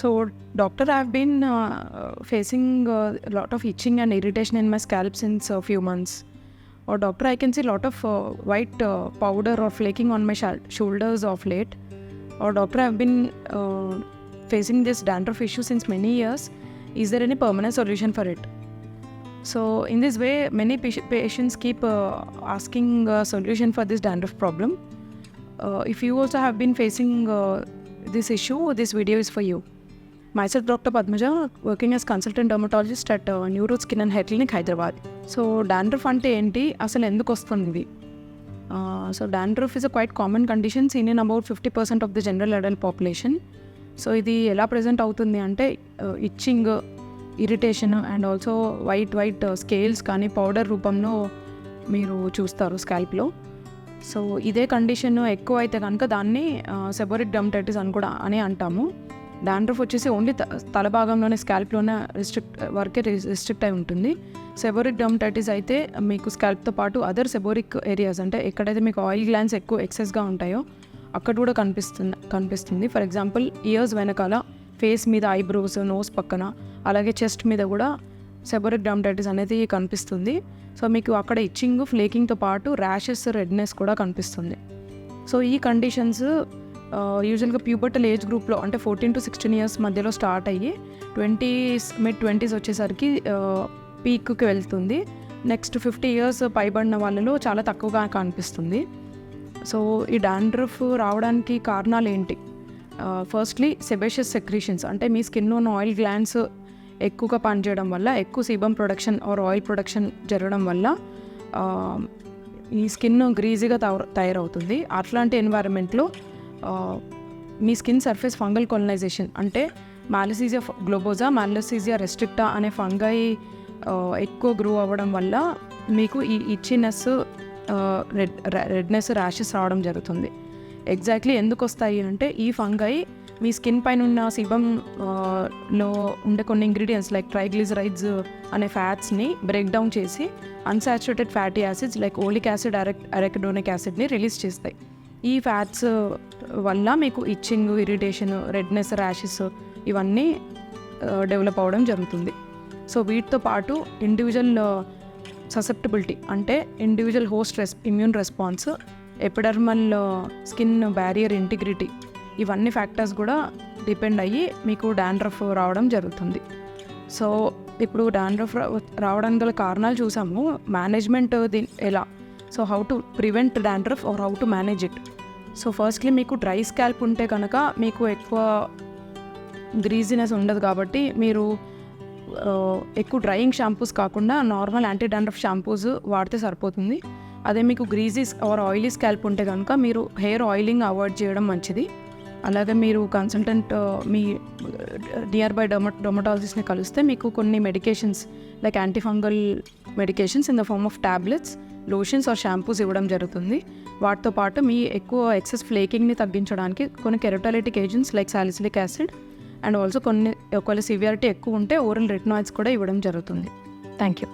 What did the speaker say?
So, doctor, I've been facing a lot of itching and irritation in my scalp since a few months. Or doctor, I can see a lot of white powder or flaking on my shoulders of late. Or doctor, I've been facing this dandruff issue since many years. Is there any permanent solution for it? So in this way, many patients keep asking a solution for this dandruff problem. If you also have been facing this issue, this video is for you. Myself, Dr. Padmaja, working as consultant dermatologist at New Root Skin and Hair Clinic, Hyderabad. So dandruff ante enti, asalu enduku vastundi? So dandruff is a quite common condition seen in about 50% of the general adult population. So ఇది ఎలా present అవుతుంది అంటే itching, irritation and also white scales కానీ powder రూపంలో మీరు చూస్తారు స్కాల్ప్లో. So ఇదే condition ఎక్కువ అయితే కనుక దాన్ని సెబోరిక్ డర్మటైటిస్ అని కూడా అంటాము. డాండ్రఫ్ వచ్చేసి ఓన్లీ తల భాగంలోనే స్కాల్ప్లోనే రిస్ట్రిక్ట్ అయి ఉంటుంది. సెబోరిక్ డర్మటైటిస్ అయితే మీకు స్కాల్ప్తో పాటు అదర్ సెబోరిక్ ఏరియాస్ అంటే ఎక్కడైతే మీకు ఆయిల్ గ్లాండ్స్ ఎక్కువ ఎక్సెస్గా ఉంటాయో అక్కడ కూడా కనిపిస్తుంది. ఫర్ ఎగ్జాంపుల్ ఇయర్స్ వెనకాల, ఫేస్ మీద, ఐబ్రోస్, నోస్ పక్కన, అలాగే చెస్ట్ మీద కూడా సెబోరిక్ డర్మటైటిస్ అనేది కనిపిస్తుంది. సో మీకు అక్కడ ఇచ్చింగ్, ఫ్లేకింగ్తో పాటు ర్యాషెస్, రెడ్నెస్ కూడా కనిపిస్తుంది. సో ఈ కండిషన్స్ యూజువల్గా ప్యూబర్టల్ ఏజ్ గ్రూప్లో అంటే 14 to 16 years మధ్యలో స్టార్ట్ అయ్యి mid-20s వచ్చేసరికి పీక్కి వెళ్తుంది. నెక్స్ట్ 50 years పైబడిన వాళ్ళలో చాలా తక్కువగా కనిపిస్తుంది. సో ఈ డాండ్రఫ్ రావడానికి కారణాలు ఏంటి? ఫస్ట్లీ సెబేషియస్ సెక్రీషన్స్ అంటే మీ స్కిన్లో ఉన్న ఆయిల్ గ్లాండ్స్ ఎక్కువగా పనిచేయడం వల్ల, ఎక్కువ sebum production or oil production జరగడం వల్ల ఈ స్కిన్ గ్రీజీగా తయారవుతుంది. అట్లాంటి ఎన్వైరన్మెంట్లో మీ స్కిన్ సర్ఫేస్ ఫంగల్ కొలనైజేషన్ అంటే మాలసీజియా గ్లోబోజా, మాలసీజియా రెస్ట్రిక్టా అనే ఫంగై ఎక్కువ గ్రో అవ్వడం వల్ల మీకు ఈ ఇచ్చినెస్, రెడ్నెస్, ర్యాషెస్ రావడం జరుగుతుంది. ఎగ్జాక్ట్లీ ఎందుకు వస్తాయి అంటే ఈ ఫంగై మీ స్కిన్ పైన ఉన్న సీబమ్లో ఉండే కొన్ని ఇంగ్రీడియంట్స్ లైక్ ట్రైగ్లిజరైడ్స్ అనే ఫ్యాట్స్ని బ్రేక్ డౌన్ చేసి unsaturated fatty acids like oleic acid, arachidonic యాసిడ్ని రిలీజ్ చేస్తాయి. ఈ ఫ్యాట్స్ వల్ల మీకు ఇచ్చింగ్, ఇరిటేషన్, రెడ్నెస్, ర్యాషెస్ ఇవన్నీ డెవలప్ అవ్వడం జరుగుతుంది. సో వీటితో పాటు ఇండివిజువల్ ససెప్టబిలిటీ అంటే individual host immune response, epidermal skin barrier integrity ఇవన్నీ ఫ్యాక్టర్స్ కూడా డిపెండ్ అయ్యి మీకు డాండ్రఫ్ రావడం జరుగుతుంది. సో ఇప్పుడు డాండ్రఫ్ రావడానికి గల కారణాలు చూసాము. మేనేజ్మెంట్ ఎలా? So how to prevent dandruff or how to manage it? So firstly మీకు డ్రై స్కాల్ప్ ఉంటే కనుక మీకు ఎక్కువ గ్రీజీనెస్ ఉండదు కాబట్టి మీరు ఎక్కువ డ్రైయింగ్ షాంపూస్ కాకుండా నార్మల్ యాంటీ డాండ్రఫ్ షాంపూస్ వాడితే సరిపోతుంది. అదే మీకు గ్రీజీ ఆర్ ఆయిలీ స్కాల్ప్ ఉంటే కనుక మీరు హెయిర్ ఆయిలింగ్ అవాయిడ్ చేయడం మంచిది. అలాగే మీరు కన్సల్టెంట్ మీ నియర్ బై డర్మటాలజిస్ట్ని కలిస్తే మీకు కొన్ని medications like antifungal medications in the form of tablets, lotions or shampoos ఇవ్వడం జరుగుతుంది. వాటితో పాటు మీ ఎక్కువ ఎక్సెస్ ఫ్లేకింగ్ని తగ్గించడానికి కొన్ని keratolytic agents like salicylic acid and also కొన్ని ఒకవేళ సివియారిటీ ఎక్కువ ఉంటే ఓరల్ రెటినాయిడ్స్ కూడా ఇవ్వడం జరుగుతుంది. Thank you.